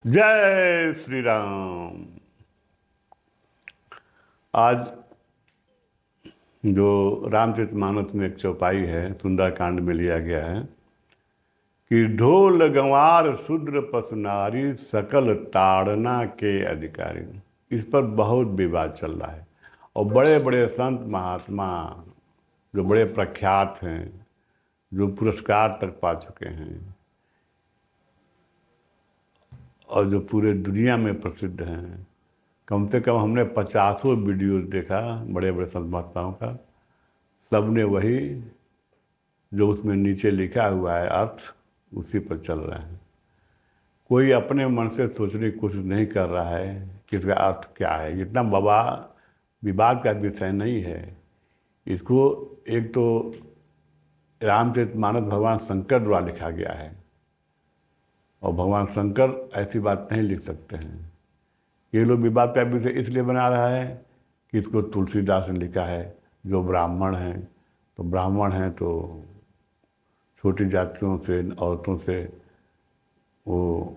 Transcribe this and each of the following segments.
जय श्री राम। आज जो रामचरितमानस में एक चौपाई है, सुंदरकांड में लिया गया है कि ढोल गंवार शूद्र पशु नारी सकल ताड़ना के अधिकारी। इस पर बहुत विवाद चल रहा है और बड़े बड़े संत महात्मा जो बड़े प्रख्यात हैं, जो पुरस्कार तक पा चुके हैं और जो पूरे दुनिया में प्रसिद्ध हैं, कम से कम हमने 50 वीडियो देखा बड़े बड़े संत महात्माओं का। सब ने वही जो उसमें नीचे लिखा हुआ है अर्थ, उसी पर चल रहे हैं। कोई अपने मन से सोचने की कोशिश नहीं कर रहा है कि इसका अर्थ क्या है। इतना बड़ा विवाद का विषय नहीं है। इसको एक तो रामचरितमानस भगवान शंकर द्वारा लिखा गया है और भगवान शंकर ऐसी बात नहीं लिख सकते हैं। ये लोग विवाद का विषय इसलिए बना रहा है कि इसको तुलसीदास ने लिखा है, जो ब्राह्मण हैं। तो ब्राह्मण हैं तो छोटी जातियों से, औरतों से वो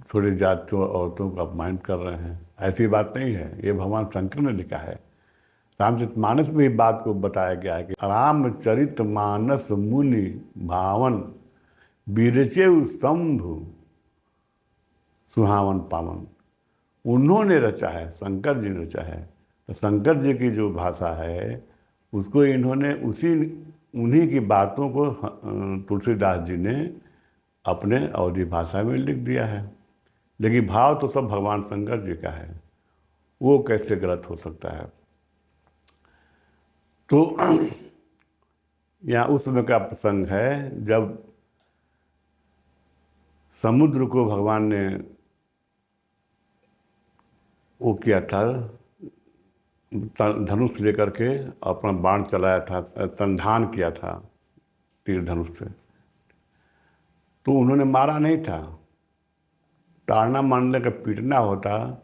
छोटी जातियों औरतों को अपमानित कर रहे हैं। ऐसी बात नहीं है, ये भगवान शंकर ने लिखा है। रामचरितमानस में इस बात को बताया गया है कि रामचरितमानस मुनि भावन बिरचे शंभु सुहावन पावन। उन्होंने रचा है, शंकर जी ने रचा है। तो शंकर जी की जो भाषा है उसको इन्होंने उन्हीं की बातों को तुलसीदास जी ने अपने अवधी भाषा में लिख दिया है। लेकिन भाव तो सब भगवान शंकर जी का है, वो कैसे गलत हो सकता है। तो यहाँ उस समय का प्रसंग है जब समुद्र को भगवान ने वो किया था, धनुष लेकर के अपना बाण चलाया था, संधान किया था तीर धनुष से। तो उन्होंने मारा नहीं था। ताड़ना मारने का पीटना होता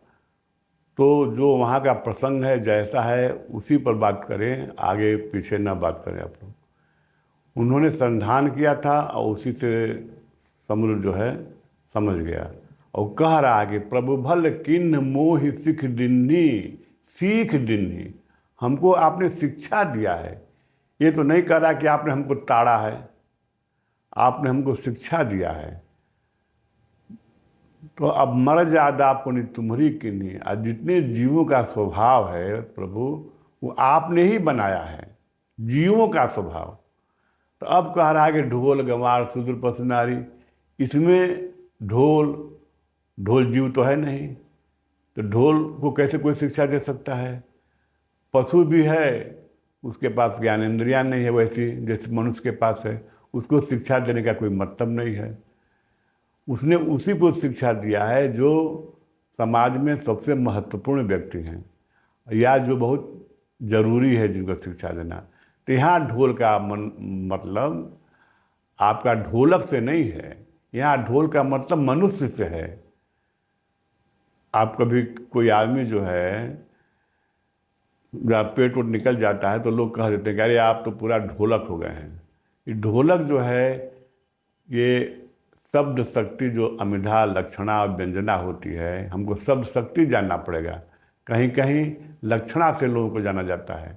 तो जो वहाँ का प्रसंग है जैसा है उसी पर बात करें, आगे पीछे ना बात करें आप लोग। उन्होंने संधान किया था और उसी से समुद्र जो है समझ गया और कह रहा है कि प्रभु भल किन्न मोहि सिख दिन्नी, सीख दिन्नी। हमको आपने शिक्षा दिया है। ये तो नहीं कह रहा कि आपने हमको ताड़ा है, आपने हमको शिक्षा दिया है। तो अब मर ज्यादा पुनि तुम्हारी किन्नी। आज जितने जीवों का स्वभाव है प्रभु, वो आपने ही बनाया है, जीवों का स्वभाव। तो अब कह रहा है कि ढोल गंवार शूद्र पशु नारी। इसमें ढोल जीव तो है नहीं, तो ढोल को कैसे कोई शिक्षा दे सकता है। पशु भी है, उसके पास ज्ञानेंद्रियां नहीं है वैसी जैसे मनुष्य के पास है, उसको शिक्षा देने का कोई मतलब नहीं है। उसने उसी को शिक्षा दिया है जो समाज में सबसे महत्वपूर्ण व्यक्ति हैं या जो बहुत जरूरी है जिनको शिक्षा देना। तो यहाँ ढोल का मतलब आपका ढोलक से नहीं है, यहाँ ढोल का मतलब मनुष्य से है। आप कभी कोई आदमी जो है जब पेट वोट निकल जाता है तो लोग कह देते हैं कि अरे आप तो पूरा ढोलक हो गए हैं। ये ढोलक जो है ये शब्द शक्ति जो अमिधा लक्षणा और व्यंजना होती है, हमको शब्द शक्ति जानना पड़ेगा। कहीं कहीं लक्षणा से लोगों को जाना जाता है।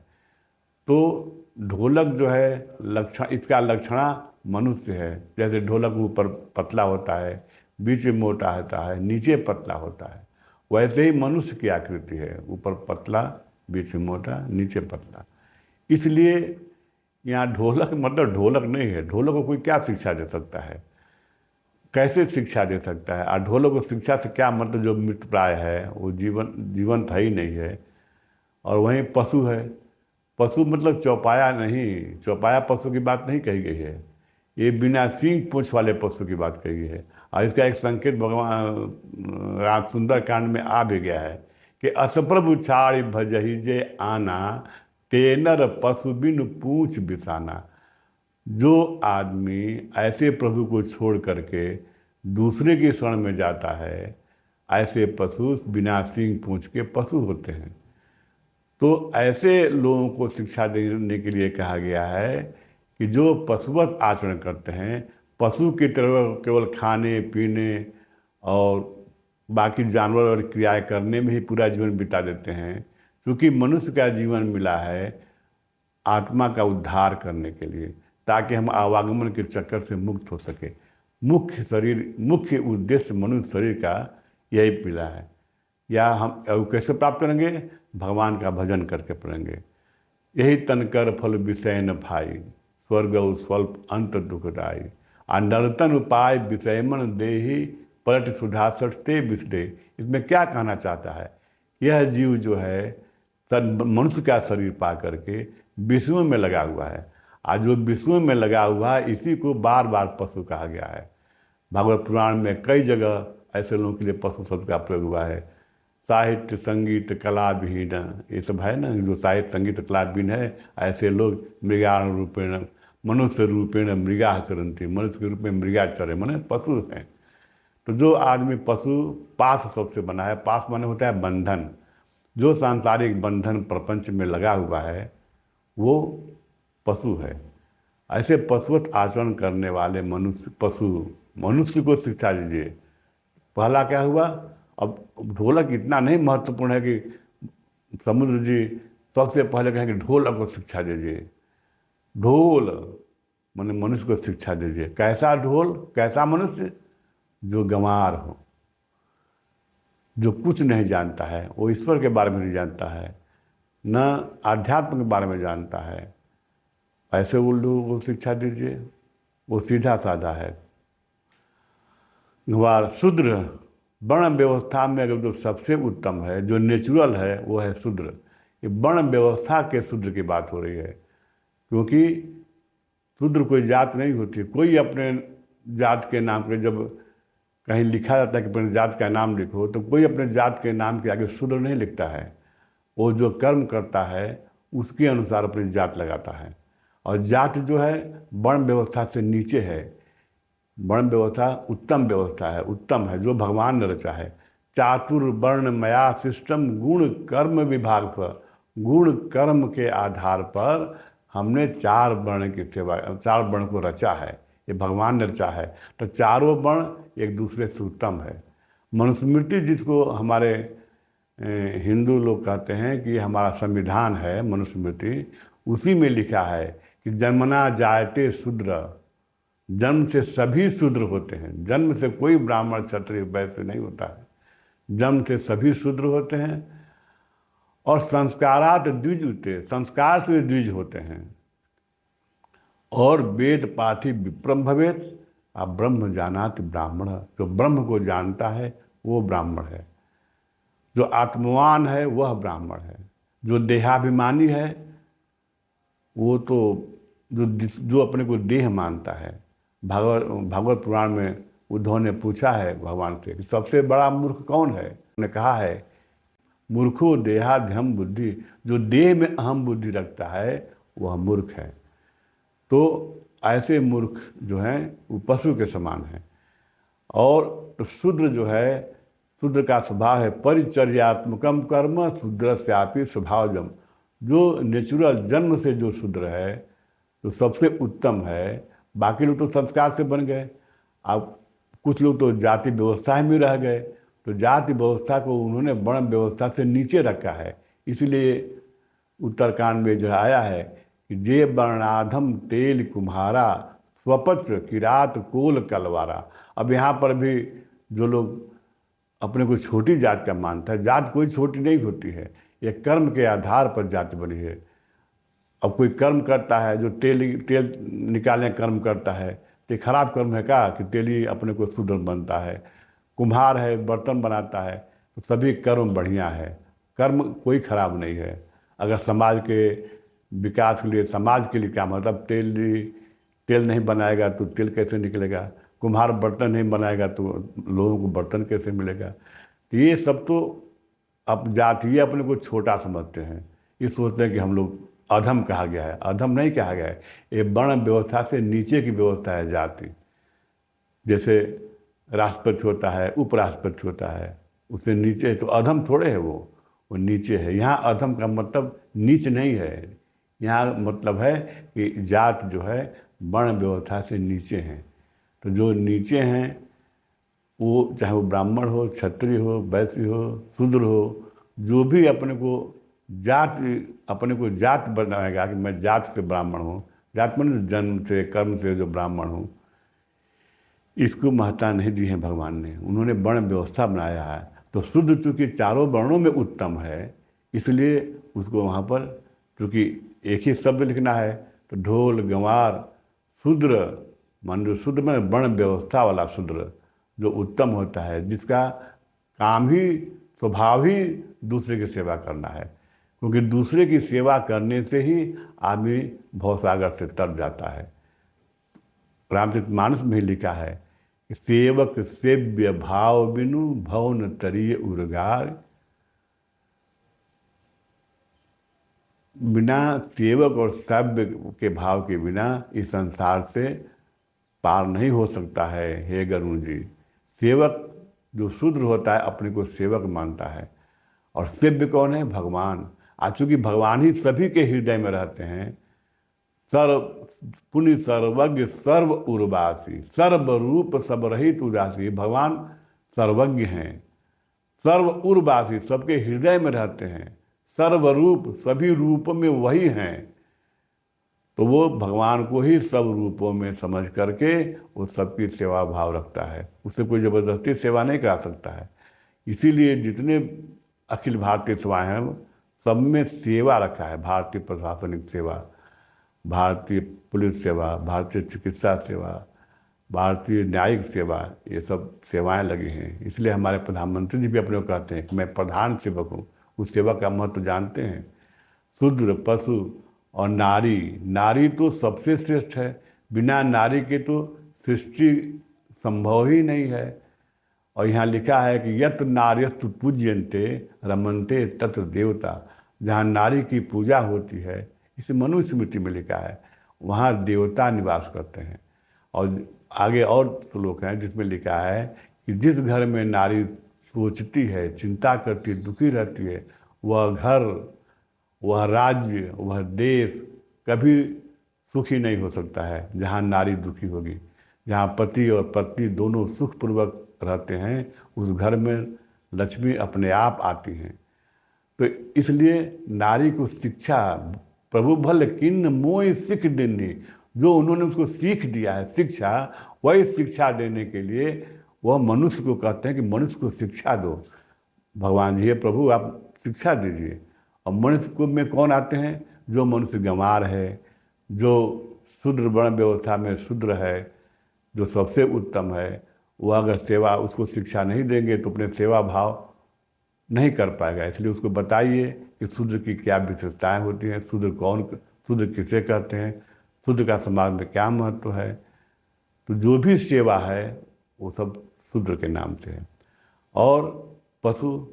तो ढोलक जो है लक्षण, इसका लक्षणा मनुष्य है। जैसे ढोलक ऊपर पतला होता है, बीच में मोटा होता है, नीचे पतला होता है, वैसे ही मनुष्य की आकृति है, ऊपर पतला, बीच में मोटा, नीचे पतला। इसलिए यहाँ ढोलक मतलब ढोलक नहीं है। ढोलक को कोई क्या शिक्षा दे सकता है, कैसे शिक्षा दे सकता है। और ढोलक को शिक्षा से क्या मतलब, जो मृत प्राय है वो जीवंत है ही नहीं है। और वहीं पशु है, पशु मतलब चौपाया नहीं, चौपाया पशु की बात नहीं कही गई है, ये बिना सींग पूंछ वाले पशु की बात कही गई है। और इसका एक संकेत भगवान राम सुंदर कांड में आ भी गया है कि असप्रभु छाड़ भजही जे आना, तेनर पशु बिन पूंछ बिसाना। जो आदमी ऐसे प्रभु को छोड़ करके दूसरे की शरण में जाता है, ऐसे पशु बिना सींग पूंछ के पशु होते हैं। तो ऐसे लोगों को शिक्षा देने के लिए कहा गया है कि जो पशुवत आचरण करते हैं, पशु की तरह केवल खाने पीने और बाकी जानवर और क्रियाएं करने में ही पूरा जीवन बिता देते हैं। क्योंकि मनुष्य का जीवन मिला है आत्मा का उद्धार करने के लिए, ताकि हम आवागमन के चक्कर से मुक्त हो सके। मुख्य उद्देश्य मनुष्य शरीर का यही मिला है। या हम कैसे प्राप्त करेंगे? भगवान का भजन करके पढ़ेंगे। यही तन कर फल विषय न भाई, स्वर्ग स्वल्प अंत दुखदाई। आ नर्तन उपाय विषय मन देही, पलट सुधा सटते विषदे। इसमें क्या कहना चाहता है? यह जीव जो है मनुष्य का शरीर पा करके विष्णु में लगा हुआ है। आज जो विष्णु में लगा हुआ है इसी को बार बार पशु कहा गया है। भागवत पुराण में कई जगह ऐसे लोगों के लिए पशु शब्द का प्रयोग हुआ है। साहित्य संगीत कला विहीन, ये सब है ना, जो साहित्य संगीत कला विहीन है, ऐसे लोग मृगाण रूपेण मनुष्य रूपेण मृगा चरंती, मनुष्य के रूप में मृगा चरे माने पशु हैं। तो जो आदमी पशु पास सबसे बना है, पास माने होता है बंधन। जो सांसारिक बंधन प्रपंच में लगा हुआ है वो पशु है। ऐसे पशुवत आचरण करने वाले मनुष्य को शिक्षा दीजिए। पहला क्या हुआ? अब ढोलक इतना नहीं महत्वपूर्ण है कि समुद्र जी सबसे पहले कहें कि ढोलक को शिक्षा दीजिए। ढोल माने मनुष्य को शिक्षा दीजिए। कैसा ढोल, कैसा मनुष्य? जो गंवार हो, जो कुछ नहीं जानता है, वो ईश्वर के बारे में नहीं जानता है, न आध्यात्म के बारे में जानता है। ऐसे उल्लू को शिक्षा दीजिए, वो सीधा साधा है। गंवार शूद्र वर्ण व्यवस्था में अगर जो सबसे उत्तम है, जो नेचुरल है, वो है शूद्र। ये वर्ण व्यवस्था के शूद्र की बात हो रही है। क्योंकि शूद्र कोई जात नहीं होती। कोई अपने जात के नाम पे जब कहीं लिखा जाता है कि अपने जात का नाम लिखो, तो कोई अपने जात के नाम के आगे शूद्र नहीं लिखता है। वो जो कर्म करता है उसके अनुसार अपनी जात लगाता है। और जात जो है वर्ण व्यवस्था से नीचे है। वर्ण व्यवस्था उत्तम व्यवस्था है, उत्तम है, जो भगवान ने रचा है। चातुर्वर्ण मया सिस्टम गुण कर्म विभाग पर, गुण कर्म के आधार पर हमने 4 वर्ण की सेवा, 4 वर्ण को रचा है। ये भगवान ने रचा है। तो चारों वर्ण एक दूसरे से उत्तम है। मनुस्मृति जिसको हमारे हिंदू लोग कहते हैं कि हमारा संविधान है मनुस्मृति, उसी में लिखा है कि जन्मना जायते शूद्र, जन्म से सभी शूद्र होते हैं। जन्म से कोई ब्राह्मण क्षत्रिय वैश्य नहीं होता है। जन्म से सभी शूद्र होते हैं। और संस्कारात द्विज होते, संस्कार से द्विज होते हैं। और वेद पाठी विप्रम भवेत, आप ब्रह्म जानात ब्राह्मण। जो ब्रह्म को जानता है वो ब्राह्मण है। जो आत्मवान है वह ब्राह्मण है। जो देहाभिमानी है वो तो जो अपने को देह मानता है। भागवत पुराण में उद्धव ने पूछा है भगवान से कि सबसे बड़ा मूर्ख कौन है? उन्होंने कहा है मूर्खो देहाध्यम बुद्धि। जो देह में अहम बुद्धि रखता है वह मूर्ख है। तो ऐसे मूर्ख जो हैं वो पशु के समान हैं। और तो शूद्र जो है, शूद्र का स्वभाव है परिचर्यात्मकम कर्म शूद्रस्यापि स्वभावजम। जो नेचुरल जन्म से जो शूद्र है तो सबसे उत्तम है। बाकी लोग तो संस्कार से बन गए। अब कुछ लोग तो जाति व्यवस्था में रह गए। तो जाति व्यवस्था को उन्होंने वर्ण व्यवस्था से नीचे रखा है। इसलिए उत्तरकांड में जो आया है कि जे वर्णाधम तेल कुम्हारा, स्वपत्र किरात कोल कलवारा। अब यहाँ पर भी जो लोग अपने को छोटी जात का मानता है, जात कोई छोटी नहीं होती है। ये कर्म के आधार पर जात बनी है। अब कोई कर्म करता है, जो तेल निकालने कर्म करता है, तो ये खराब कर्म है क्या कि तेल ही अपने को शूद्र बनता है? कुम्हार है, बर्तन बनाता है, तो सभी कर्म बढ़िया है। कर्म कोई खराब नहीं है। अगर समाज के विकास के लिए, समाज के लिए क्या मतलब, तेल नहीं बनाएगा तो तेल कैसे निकलेगा? कुम्हार बर्तन नहीं बनाएगा तो लोगों को बर्तन कैसे मिलेगा? तो ये सब तो अब जातीय अपने को छोटा समझते हैं। ये सोचते हैं कि हम लोग अधम कहा गया है। अधम नहीं कहा गया है। ये वर्ण व्यवस्था से नीचे की व्यवस्था है जाति। जैसे राष्ट्रपति होता है, उपराष्ट्रपति होता है, उससे नीचे है। तो अधम थोड़े है वो नीचे है। यहाँ अधम का मतलब नीच नहीं है। यहाँ मतलब है कि जात जो है वर्ण व्यवस्था से नीचे है। तो जो नीचे हैं वो, चाहे वो ब्राह्मण हो, क्षत्रिय हो, वैश्य हो, शूद्र हो, जो भी जात अपने को जात बनाएगा कि मैं जात से ब्राह्मण हूँ, जात में जन्म से कर्म से जो ब्राह्मण हूँ, इसको महत्ता नहीं दी है भगवान ने। उन्होंने वर्ण व्यवस्था बनाया है। तो शुद्ध चूंकि चारों वर्णों में उत्तम है, इसलिए उसको वहाँ पर चूंकि एक ही शब्द लिखना है, तो ढोल गंवार शूद्र, मान लो शूद्र में वर्ण व्यवस्था वाला शूद्र जो उत्तम होता है, जिसका काम ही, स्वभाव ही दूसरे की सेवा करना है। क्योंकि दूसरे की सेवा करने से ही आदमी भवसागर से तर जाता है। रामचरितमानस में लिखा है कि सेवक सेव्य भाव बिनु भव न तरिय उर्गार। बिना सेवक और सभ्य के भाव के बिना इस संसार से पार नहीं हो सकता है। हे गरुण जी, सेवक जो शूद्र होता है अपने को सेवक मानता है, और सेव्य कौन है? भगवान। आज चूंकि भगवान ही सभी के हृदय में रहते हैं, सर्व पुण्य सर्वज्ञ सर्व उर्वासी, सर्वरूप सब रहित उदासी। भगवान सर्वज्ञ हैं, सर्व उर्वासी, सबके हृदय में रहते हैं, सर्वरूप सभी रूप में वही हैं। तो वो भगवान को ही सब रूपों में समझ करके वो सबकी सेवा भाव रखता है। उससे कोई ज़बरदस्ती सेवा नहीं करा सकता है। इसीलिए जितने अखिल भारतीय सेवाएं हैं सब में सेवा रखा है। भारतीय प्रशासनिक सेवा, भारतीय पुलिस सेवा, भारतीय चिकित्सा सेवा, भारतीय न्यायिक सेवा, ये सब सेवाएं लगी हैं। इसलिए हमारे प्रधानमंत्री जी भी अपने को कहते हैं कि मैं प्रधान सेवक हूँ। उस सेवा का महत्व जानते हैं। शूद्र, पशु और नारी, नारी तो सबसे श्रेष्ठ है। बिना नारी के तो सृष्टि संभव ही नहीं है। और यहाँ लिखा है कि यत नार्यस्तु पूज्यन्ते रमन्ते तत्र देवता। जहाँ नारी की पूजा होती है, इसे मनुस्मृति में लिखा है, वहाँ देवता निवास करते हैं। और आगे और श्लोक हैं जिसमें लिखा है कि जिस घर में नारी सोचती है, चिंता करती, दुखी रहती है, वह घर, वह राज्य, वह देश कभी सुखी नहीं हो सकता है। जहाँ नारी दुखी होगी, जहाँ पति और पत्नी दोनों सुखपूर्वक रहते हैं, उस घर में लक्ष्मी अपने आप आती हैं। तो इसलिए नारी को शिक्षा, प्रभु भल किन्न मोय सिख देनी, जो उन्होंने उसको सीख दिया है शिक्षा, वही शिक्षा देने के लिए वह मनुष्य को कहते हैं कि मनुष्य को शिक्षा दो। भगवान जी, हे प्रभु आप शिक्षा दीजिए। और मनुष्य को में कौन आते हैं? जो मनुष्य गंवार है, जो शूद्र वर्ण व्यवस्था में शूद्र है, जो सबसे उत्तम है, वह अगर सेवा उसको शिक्षा नहीं देंगे तो अपने सेवा भाव नहीं कर पाएगा। इसलिए उसको बताइए कि शूद्र की क्या विशेषताएं होती हैं, शूद्र कौन, शूद्र किसे कहते हैं, शूद्र का समाज में क्या महत्व है। तो जो भी सेवा है वो सब शूद्र के नाम से है। और पशु,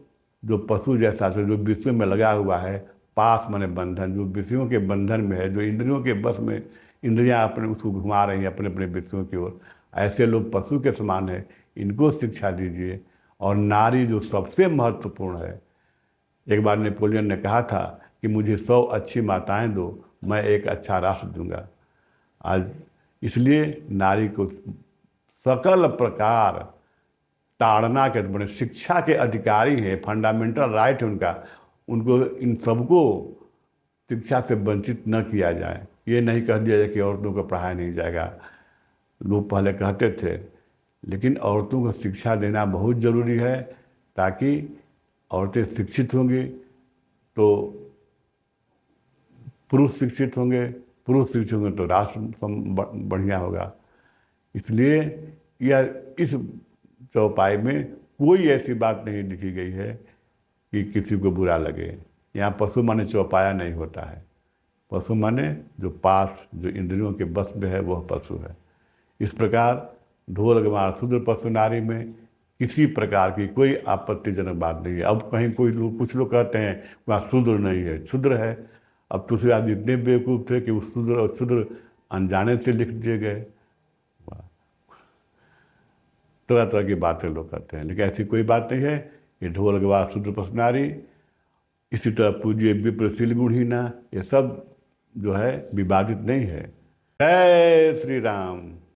जो पशु जैसा जो विषयों में लगा हुआ है, पास माने बंधन, जो विषयों के बंधन में है, जो इंद्रियों के बस में, इंद्रियां अपने उसको घुमा रही हैं अपने अपने विषयों की ओर, ऐसे लोग पशु के समान है, इनको शिक्षा दीजिए। और नारी जो सबसे महत्वपूर्ण है, एक बार नेपोलियन ने कहा था कि मुझे 100 अच्छी माताएं दो, मैं एक अच्छा राष्ट्र दूंगा। आज इसलिए नारी को सकल प्रकार ताड़ना के बड़े शिक्षा के अधिकारी हैं, फंडामेंटल राइट है उनका। उनको इन सबको शिक्षा से वंचित न किया जाए। ये नहीं कह दिया जाए कि औरतों को पढ़ाया नहीं जाएगा। लोग पहले कहते थे, लेकिन औरतों को शिक्षा देना बहुत ज़रूरी है, ताकि औरतें शिक्षित होंगी तो पुरुष शिक्षित होंगे, पुरुष शिक्षित होंगे तो राष्ट्र बढ़िया होगा। इसलिए यह इस चौपाई में कोई ऐसी बात नहीं लिखी गई है कि किसी को बुरा लगे। यहाँ पशु माने चौपाया नहीं होता है। पशु माने जो पास, जो इंद्रियों के बस में है, वह पशु है। इस प्रकार ढोल गंवार शूद्र पशु नारी में किसी प्रकार की कोई आपत्तिजनक बात नहीं है। अब कहीं कोई लोग, कुछ लोग कहते हैं वहाँ शूद्र नहीं है, क्षुद्र है। अब दूसरे आदमी इतने बेवकूफ़ थे कि उस शूद्र और क्षुद्र अनजाने से लिख दिए गए। तरह तरह की बातें लोग कहते हैं, लेकिन ऐसी कोई बात नहीं है। ये ढोल गंवार शूद्र पशु नारी, इसी तरह पूज्य विप्रशील गुणहीना, ये सब जो है विवादित नहीं है। जय श्री राम।